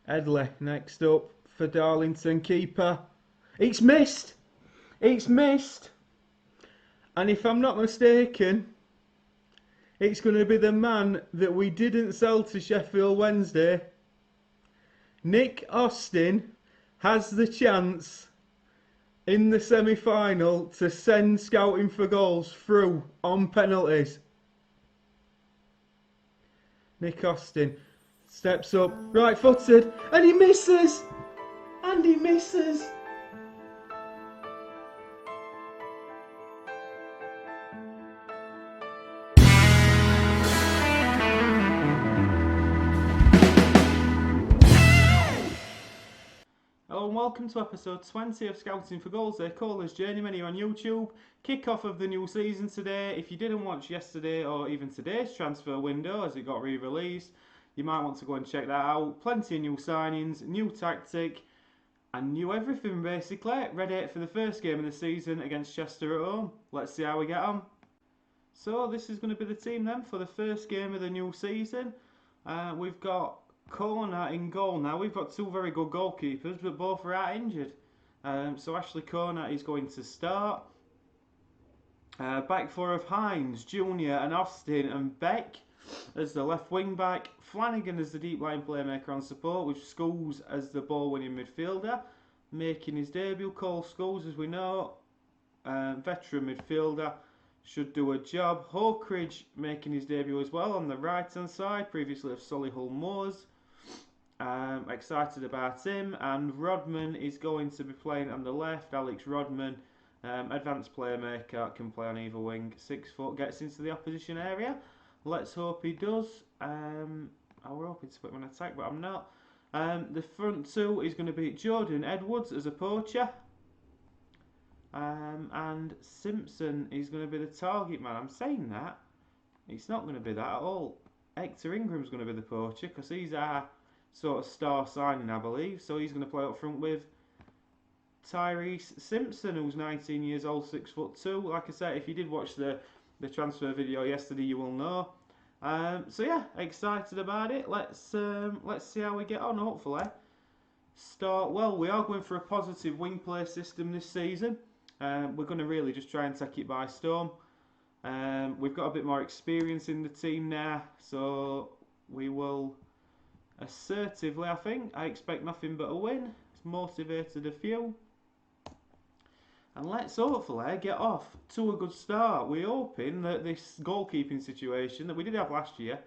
Edley next up for Darlington keeper. It's missed! It's missed! And if I'm not mistaken, it's going to be the man that we didn't sell to Sheffield Wednesday. Nick Austin has the chance in the semi-final to send scouting for goals through on penalties. Nick Austin steps up, right-footed, and he misses! And he misses! Hello and welcome to episode 20 of Scouting for Goals. They call us Journeymen here on YouTube. Kick-off of the new season today. If you didn't watch yesterday or even today's transfer window as it got re-released, you might want to go and check that out. Plenty of new signings, new tactic, and new everything basically. Ready for the first game of the season against Chester at home. Let's see how we get on. So this is going to be the team then for the first game of the new season. We've got Corner in goal now. We've got two very good goalkeepers, but both are out injured. So Ashley Corner is going to start. Back four of Hines, Junior and Austin and Beck as the left wing back. Flanagan as the deep line playmaker on support, with Scholes as the ball winning midfielder. Making his debut, Cole Scholes, as we know, veteran midfielder, should do a job. Hawkridge making his debut as well on the right hand side, previously of Solihull Moors. Excited about him. And Rodman is going to be playing on the left. Alex Rodman, advanced playmaker, can play on either wing. 6 foot, gets into the opposition area. Let's hope he does. I was hoping to put him on attack, but I'm not. The front two is going to be Jordan Edwards as a poacher. And Simpson is going to be the target man. I'm saying that. It's not going to be that at all. Hector Ingram's going to be the poacher because he's our sort of star signing, I believe. So he's going to play up front with Tyrese Simpson, who's 19 years old, 6'2". Like I said, if you did watch the transfer video yesterday, you will know. So yeah, excited about it. Let's see how we get on. Hopefully, start well. We are going for a positive wing play system this season. We're going to really just try and take it by storm. We've got a bit more experience in the team now, so we will assertively, I expect nothing but a win. It's motivated a few. And let's hopefully get off to a good start. We're hoping that this goalkeeping situation that we did have last year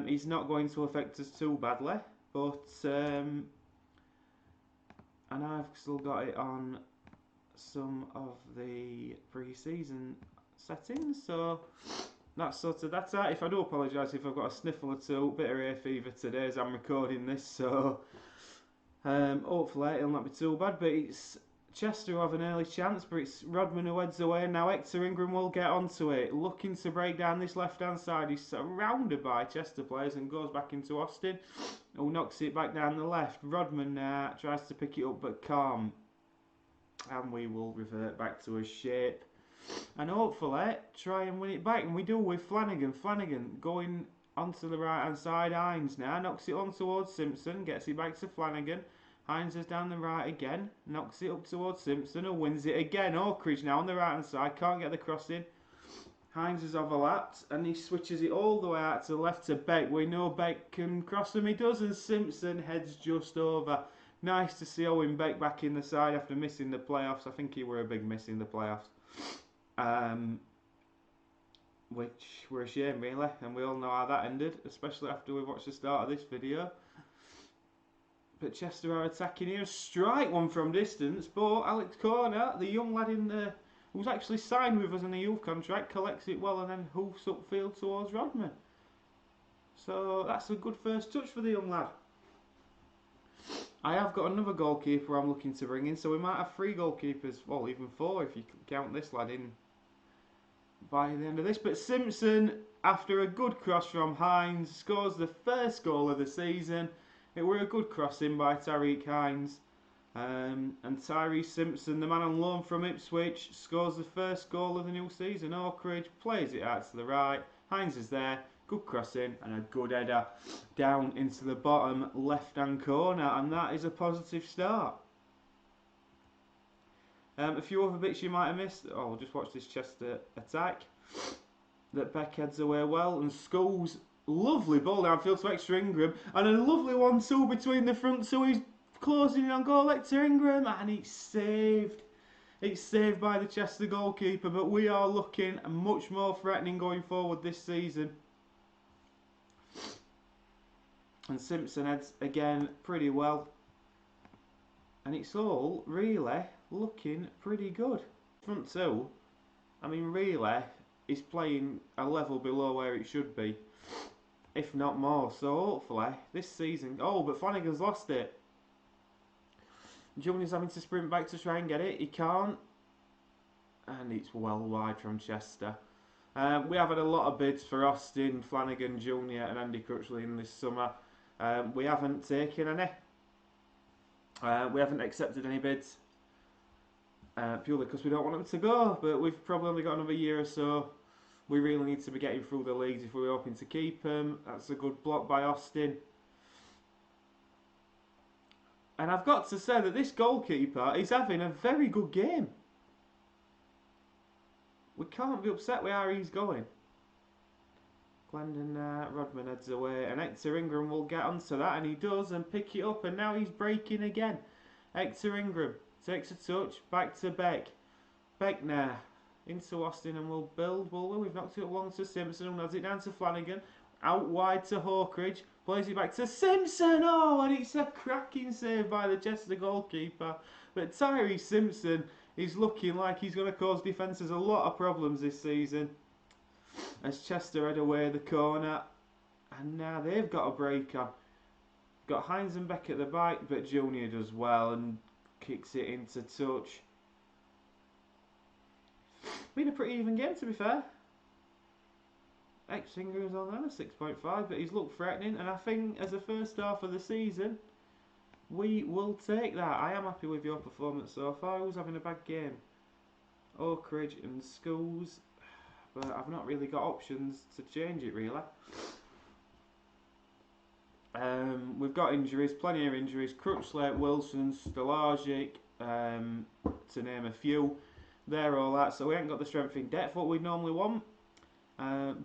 is not going to affect us too badly. But, and I've still got it on some of the pre-season settings, so that's sort of that out. If I do apologise if I've got a sniffle or two, bit of hay fever today as I'm recording this, so hopefully it'll not be too bad. But it's Chester who have an early chance, but it's Rodman who heads away. Now Hector Ingram will get onto it, looking to break down this left hand side. He's surrounded by Chester players and goes back into Austin, who knocks it back down the left. Rodman tries to pick it up but can't, and we will revert back to a shape and hopefully try and win it back. And we do with Flanagan. Flanagan going onto the right hand side. Hines now knocks it on towards Simpson, gets it back to Flanagan. Hines is down the right again, knocks it up towards Simpson, who wins it again. Oakridge now on the right hand side, can't get the cross in. Hines is overlapped and he switches it all the way out to the left to Beck. We know Beck can cross him, he does, and Simpson heads just over. Nice to see Owen Beck back in the side after missing the playoffs. I think he were a big miss in the playoffs. Which were a shame really, and we all know how that ended, especially after we watched the start of this video. But Chester are attacking here, strike one from distance, but Alex Corner, the young lad in the who's actually signed with us on a youth contract, collects it well and then hoofs upfield towards Rodman. So that's a good first touch for the young lad. I have got another goalkeeper I'm looking to bring in, so we might have 3 goalkeepers, well even 4 if you count this lad in by the end of this. But Simpson, after a good cross from Hines, scores the first goal of the season. It were a good crossing by Tariq Hines. And Tyrese Simpson, the man on loan from Ipswich, scores the first goal of the new season. Oakridge plays it out to the right. Hines is there, Good cross in and a good header down into the bottom left-hand corner, and that is a positive start. A few other bits you might have missed. Oh, just watch this Chester attack that Beck heads away well, and Scholes, lovely ball downfield to Exeter Ingram, and a lovely 1-2 between the front two. He's closing in on goal, Exeter Ingram, and it's saved. It's saved by the Chester goalkeeper, but we are looking much more threatening going forward this season. And Simpson heads again pretty well. And it's all really looking pretty good. Front two, I mean, really, is playing a level below where it should be, if not more. So hopefully this season. Oh, but Flanagan's lost it. Junior's having to sprint back to try and get it. He can't, and it's well wide from Chester. We have had a lot of bids for Austin, Flanagan, Junior, and Andy Crutchley in this summer. We haven't taken any. We haven't accepted any bids. Purely because we don't want them to go, but we've probably only got another year or so. We really need to be getting through the leagues if we're hoping to keep them. That's a good block by Austin. And I've got to say that this goalkeeper is having a very good game. We can't be upset with how he's going. Glendon Rodman heads away, and Exeter Ingram will get onto that, and he does, and pick it up, and now he's breaking again. Exeter Ingram takes a touch, back to Beck. Beck now into Austin, and we'll build, will we? We've knocked it long to Simpson, and nods it down to Flanagan. Out wide to Hawkridge, plays it back to Simpson. Oh, and it's a cracking save by the Chester goalkeeper. But Tyree Simpson is looking like he's going to cause defences a lot of problems this season. As Chester head away the corner, and now they've got a break on. Got Hines and Beck at the back, but Junior does well and kicks it into touch. Been a pretty even game, to be fair. Exeter is on there, 6.5, but he's looked threatening, and I think as the first half of the season, we will take that. I am happy with your performance so far. Who's having a bad game? Oakridge and Scholes, but I've not really got options to change it, really. We've got injuries, plenty of injuries. Crutchley, Wilson, Stalajic, to name a few. They're all that, so we ain't got the strength in depth what we'd normally want.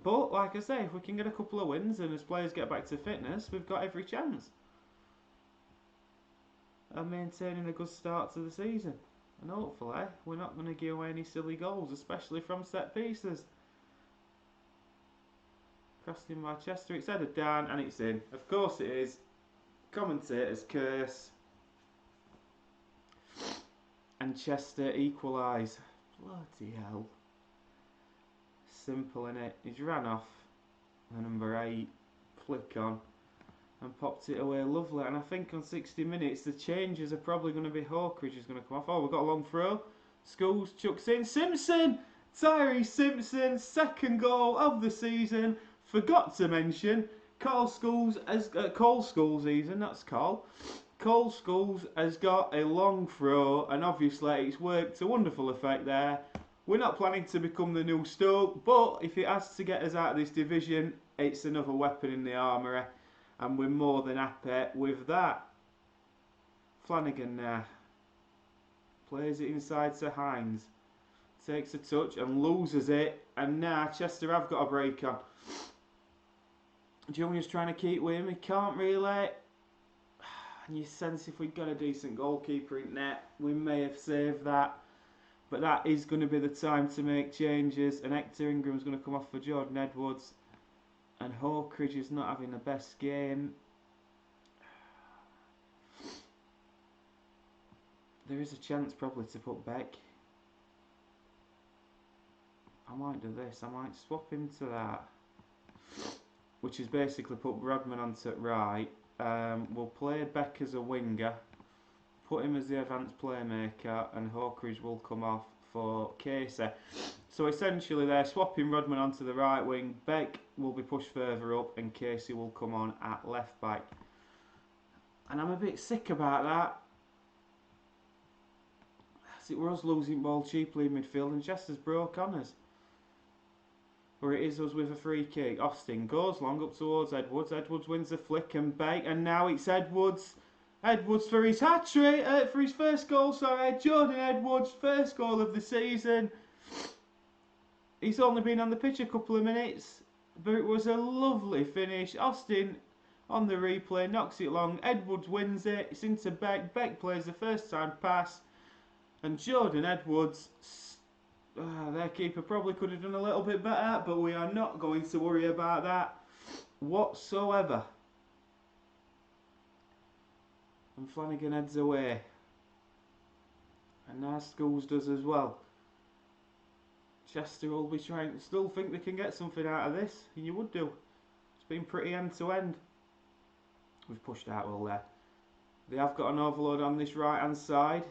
But, like I say, if we can get a couple of wins and as players get back to fitness, we've got every chance of maintaining a good start to the season. And hopefully, we're not going to give away any silly goals, especially from set pieces. Crossed in by Chester, it's headed down and it's in. Of course it is. Commentator's curse. And Chester equalise. Bloody hell. Simple innit. He's ran off the number 8, flick on, and popped it away lovely. And I think on 60 minutes the changes are probably going to be Hawkridge is going to come off. Oh, we've got a long throw. Scholes chucks in. Simpson! Tyree Simpson, second goal of the season. Forgot to mention Cole Scholes has Cole Scholes has got a long throw, and obviously it's worked to wonderful effect there. We're not planning to become the new Stoke, but if it has to get us out of this division, it's another weapon in the armoury, and we're more than happy with that. Flanagan now plays it inside to Hines, takes a touch and loses it, and now Chester have got a break on. Junior's trying to keep with him, he can't really. And you sense if we'd got a decent goalkeeper in net, we may have saved that. But that is going to be the time to make changes, and Exeter Ingram's going to come off for Jordan Edwards, and Hawkridge is not having the best game. There is a chance probably to put Beck. I might do this, I might swap him to that, which is basically put Rodman onto right. We'll play Beck as a winger, put him as the advanced playmaker, and Hawkridge will come off for Casey. So essentially they're swapping Rodman onto the right wing, Beck will be pushed further up, and Casey will come on at left back. And I'm a bit sick about that, as it was losing ball cheaply in midfield, and Chester's broke on us. Or it is us with a free kick. Austin goes long up towards Edwards. Edwards wins the flick and bait, and now it's Edwards. Edwards for his hat-trick, for his first goal, sorry. Jordan Edwards, first goal of the season. He's only been on the pitch a couple of minutes, but it was a lovely finish. Austin on the replay knocks it long. Edwards wins it. It's into Beck. Beck plays the first time pass, and Jordan Edwards. Their keeper probably could have done a little bit better, but we are not going to worry about that whatsoever. And Flanagan heads away. And now Schools does as well. Chester will be trying to still think they can get something out of this, and you would do. It's been pretty end to end. We've pushed out well there. They have got an overload on this right hand side.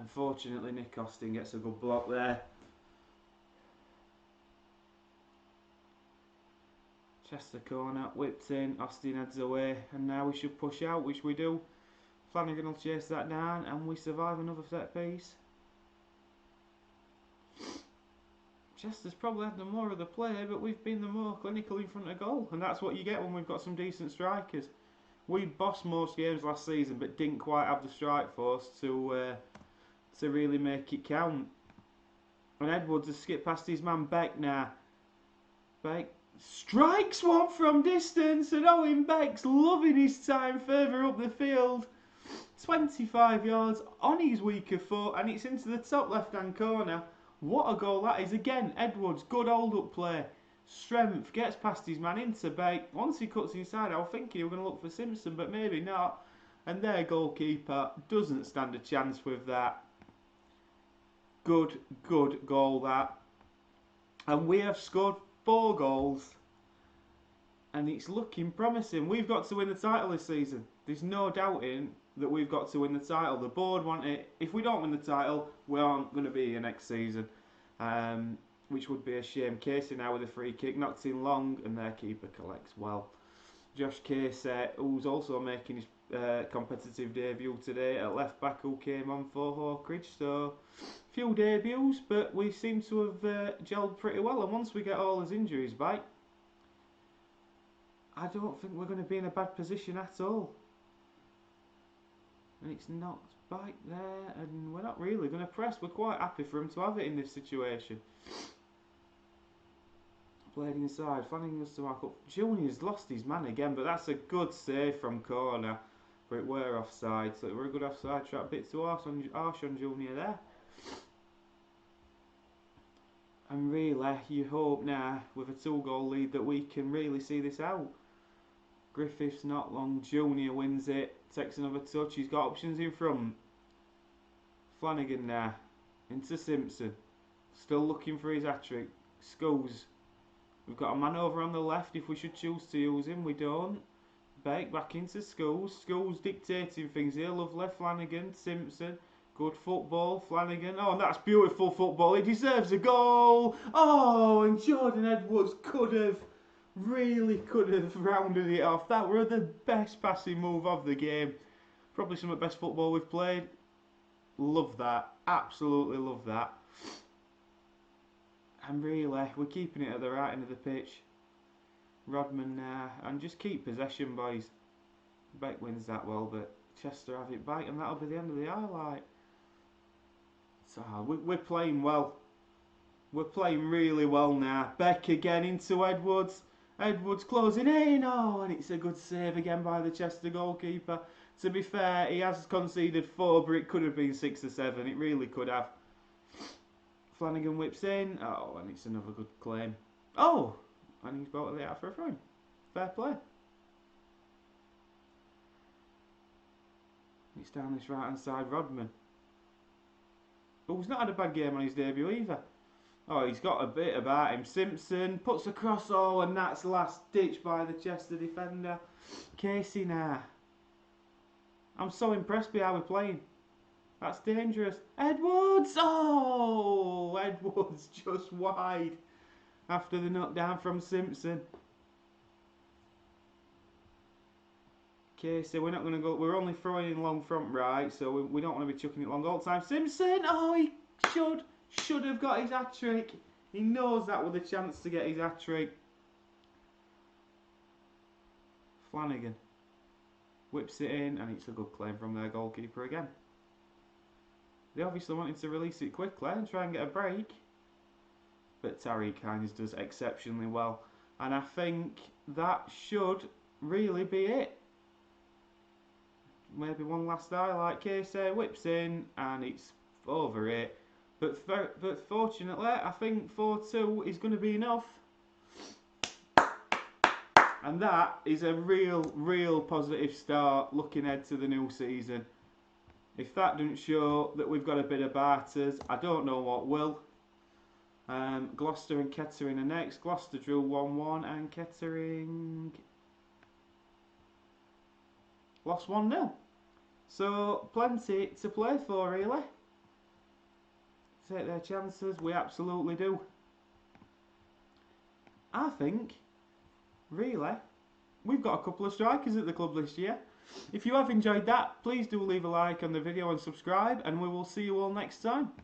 Unfortunately, Nick Austin gets a good block there. Chester corner, whipped in, Austin heads away, and now we should push out, which we do. Flanagan will chase that down, and we survive another set piece. Chester's probably had the more of the play, but we've been the more clinical in front of goal, and that's what you get when we've got some decent strikers. We bossed most games last season, but didn't quite have the strike force to really make it count. And Edwards has skipped past his man Beck now. Beck strikes one from distance, and Owen Beck's loving his time further up the field. 25 yards on his weaker foot, and it's into the top left-hand corner. What a goal that is. Again, Edwards, good hold-up play. Strength, gets past his man into Beck. Once he cuts inside, I was thinking he was going to look for Simpson, but maybe not. And their goalkeeper doesn't stand a chance with that. Good goal that. And we have scored 4 goals. And it's looking promising. We've got to win the title this season. There's no doubting that we've got to win the title. The board want it. If we don't win the title, we aren't going to be here next season. Which would be a shame. Casey now with a free kick. Knocked in long, and their keeper collects well. Josh Casey, who's also making his competitive debut today at left back, who came on for Hawkridge. So few debuts, but we seem to have gelled pretty well, and once we get all his injuries back, I don't think we're going to be in a bad position at all. And it's knocked back there, and we're not really going to press. We're quite happy for him to have it in this situation. Played inside, Flanagan goes to mark up. Junior's lost his man again, but that's a good save from corner. But it were offside, so it were a good offside trap. Bit too harsh on Junior there. And really, you hope now, with a 2-goal lead, that we can really see this out. Griffiths not long, Junior wins it, takes another touch, he's got options in front. Flanagan now, into Simpson, still looking for his hat-trick. Scholes, we've got a man over on the left if we should choose to use him, we don't. Beck back into Scholes, Scholes dictating things here, lovely. Flanagan, Simpson, good football, Flanagan, oh and that's beautiful football, he deserves a goal! Oh, and Jordan Edwards really could have rounded it off. That were the best passing move of the game. Probably some of the best football we've played. Love that. Absolutely love that. And really, we're keeping it at the right end of the pitch. Rodman now. And just keep possession, boys. Beck wins that well, but Chester have it back, and that'll be the end of the highlight. So, we're playing well. We're playing really well now. Beck again into Edwards. Edwards closing in, oh, and it's a good save again by the Chester goalkeeper. To be fair, he has conceded 4, but it could have been 6 or 7. It really could have. Flanagan whips in, oh, and it's another good claim. Oh, and he's brought it out for a throw. Fair play. It's down this right hand side, Rodman. Oh, he's not had a bad game on his debut either. Oh, he's got a bit about him. Simpson puts a cross, oh, and that's last ditch by the Chester defender. Casey now. I'm so impressed by how we're playing. That's dangerous. Edwards! Oh! Edwards just wide after the knockdown from Simpson. Casey, we're not going to go. We're only throwing in long front right, so we don't want to be chucking it long all the time. Simpson! Oh, he should have got his hat-trick. He knows that with a chance to get his hat-trick. Flanagan whips it in, and it's a good claim from their goalkeeper again. They obviously wanted to release it quickly and try and get a break, but Tariq Hines does exceptionally well, and I think that should really be it. Maybe one last highlight. Casey whips in, and it's over it. But fortunately, I think 4-2 is going to be enough. And that is a real positive start looking ahead to the new season. If that doesn't show that we've got a bit of barters, I don't know what will. Gloucester and Kettering are next. Gloucester drew 1-1 and Kettering lost 1-0. So plenty to play for, really. Take their chances, we absolutely do. I think, really, we've got a couple of strikers at the club this year. If you have enjoyed that, please do leave a like on the video and subscribe, and we will see you all next time.